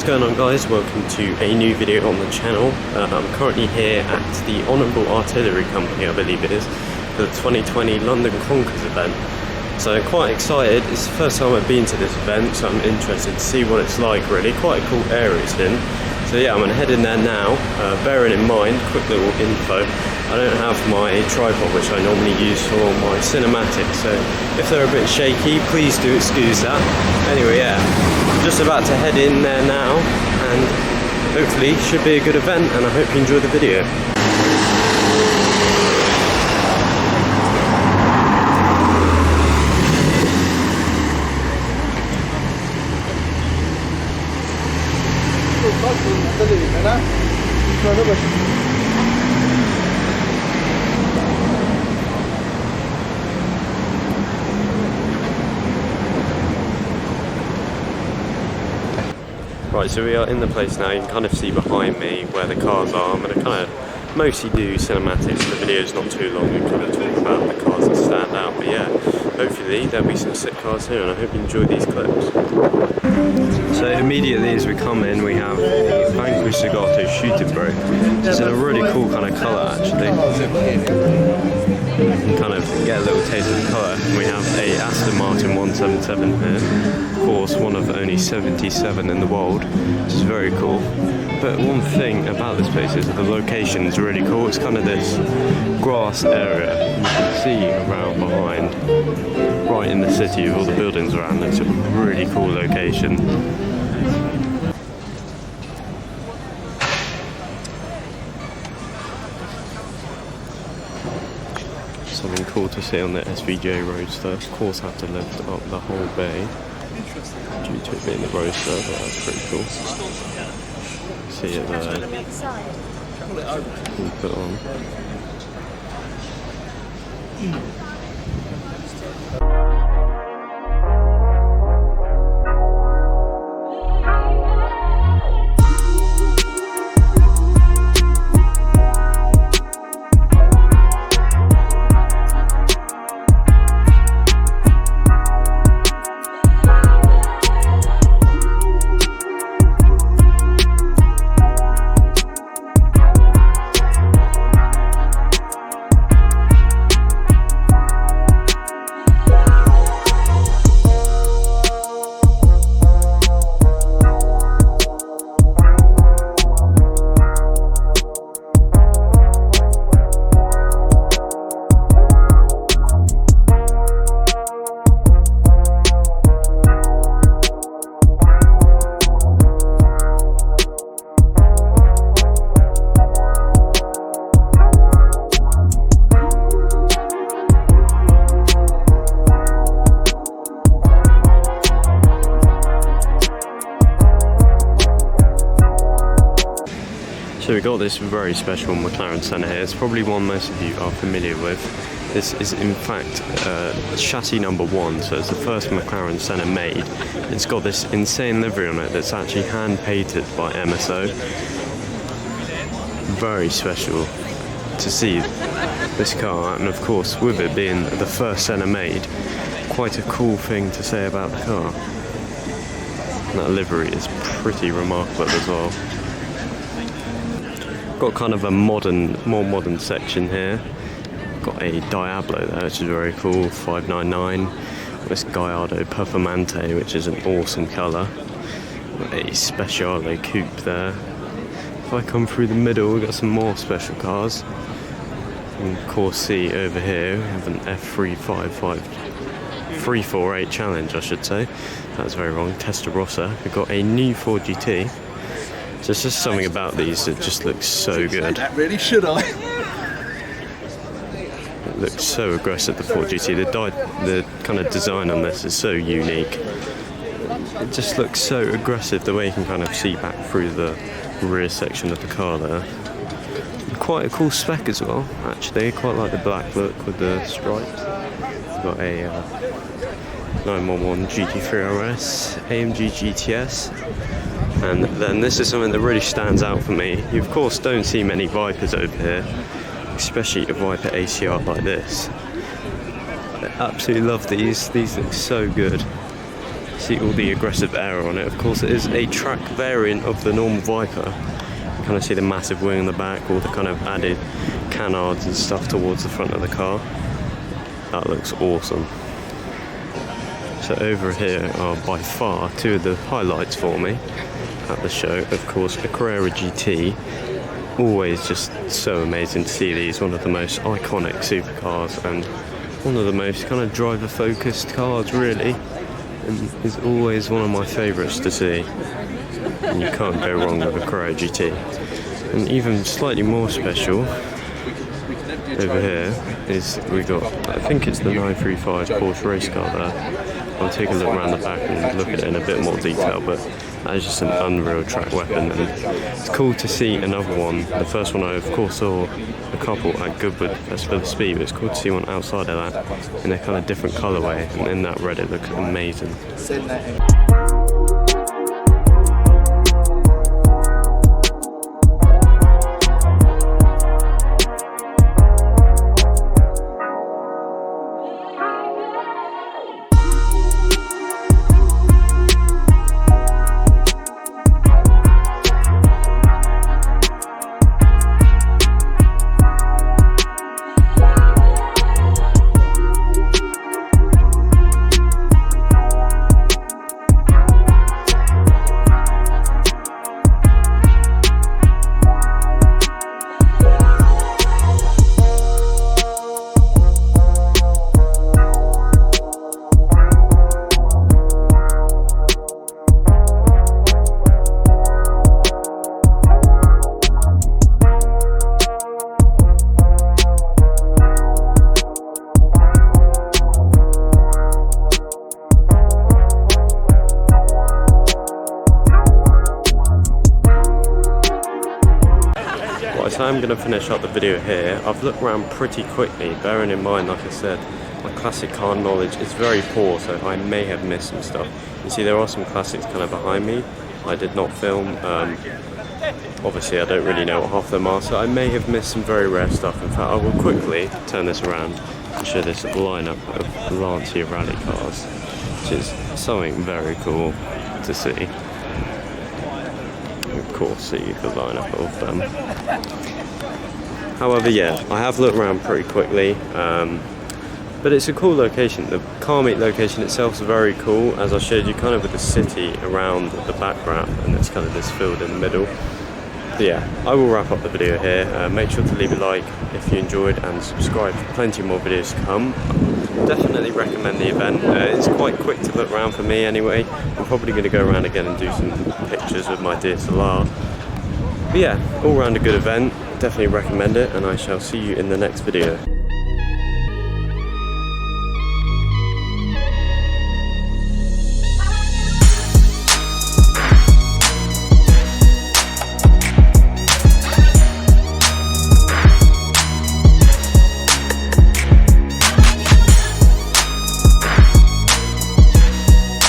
What's going on, guys? Welcome to a new video on the channel. I'm currently here at the Honourable Artillery Company, I believe it is, for the 2020 London Concours event. So I'm quite excited. It's the first time I've been to this event, so I'm interested to see what it's like really. Quite a cool area it's in. So yeah, I'm going to head in there now. Bearing in mind, quick little info, I don't have my tripod which I normally use for my cinematics, so if they're a bit shaky, please do excuse that. Anyway, yeah, I'm just about to head in there now, and hopefully it should be a good event, and I hope you enjoy the video. Right, so we are in the place now. You can kind of see behind me where the cars are. I'm going to kind of mostly do cinematics. The video's not too long and kind of talk about the cars that stand out. But yeah, hopefully there'll be some sick cars here, and I hope you enjoy these clips. So immediately as we come in, we have the Vanquish Zagato shooting brake. It's in a really cool kind of colour actually. You can kind of get a little taste of the colour. We have a Aston Martin 177 here. Of course, one of only 77 in the world, which is very cool. But one thing about this place is the location is really cool. It's kind of this grass area you can see around behind, right in the city with all the buildings around. It's a really cool location. Something cool to see on the SVJ Roadster. Of course, have to lift up the whole bay due to it being the Roadster, but that's pretty cool. See it there. We'll put on. So we got this very special Mclaren Center here. It's probably one most of you are familiar with. This is in fact chassis number 1, so it's the first Mclaren Center made. It's got this insane livery on it that's actually hand painted by MSO. Very special to see this car, and of course with it being the first Center made, quite a cool thing to say about the car. And that livery is pretty remarkable as well. Got kind of a more modern section here. Got a Diablo there, which is very cool, 599. This Gallardo Performante, which is an awesome colour. Got a Speciale Coupe there. If I come through the middle, we've got some more special cars. And of course, see over here, we have an F348 Challenge, I should say. That's very wrong, Testarossa. We've got a new Ford GT. So it's just something about these that just looks so good. That really should I? It looks so aggressive, the Ford GT. The kind of design on this is so unique. It just looks so aggressive, the way you can kind of see back through the rear section of the car there. Quite a cool spec as well, actually. Quite like the black look with the stripes. We've got a 911 Gt3 Rs Amg Gts. And then this is something that really stands out for me. You of course don't see many Vipers over here, especially a Viper ACR like this. I absolutely love these look so good. See all the aggressive air on it. Of course, it is a track variant of the normal Viper. You kind of see the massive wing on the back, all the kind of added canards and stuff towards the front of the car. That looks awesome. So over here are by far two of the highlights for me at the show. Of course, a Carrera Gt. Always just so amazing to see these. One of the most iconic supercars and one of the most kind of driver focused cars really. And is always one of my favourites to see. And you can't go wrong with a Carrera Gt. And even slightly more special over here is we got, I think it's the 935 Porsche race car there. I'll take a look around the back and look at it in a bit more detail, but that is just an unreal track weapon, and it's cool to see another one. The first one I of course saw a couple at Goodwood Festival of Speed, but it's cool to see one outside of that in a kind of different colourway, and in that red it looks amazing. So I'm going to finish up the video here. I've looked around pretty quickly, bearing in mind, like I said, my classic car knowledge is very poor, so I may have missed some stuff. You see, there are some classics kind of behind me I did not film. Obviously I don't really know what half of them are, so I may have missed some very rare stuff. In fact, I will quickly turn this around and show this lineup of Lancia rally cars, which is something very cool to see. Of course, see the lineup of them. However, yeah, I have looked around pretty quickly, but it's a cool location. The car meet location itself is very cool, as I showed you, kind of with the city around the background, and it's kind of this field in the middle. So yeah, I will wrap up the video here. Make sure to leave a like if you enjoyed and subscribe for plenty more videos to come. Definitely recommend the event. It's quite quick to look around for me anyway. I'm probably going to go around again and do some pictures with my DSLR. But yeah, all round a good event. Definitely recommend it, and I shall see you in the next video.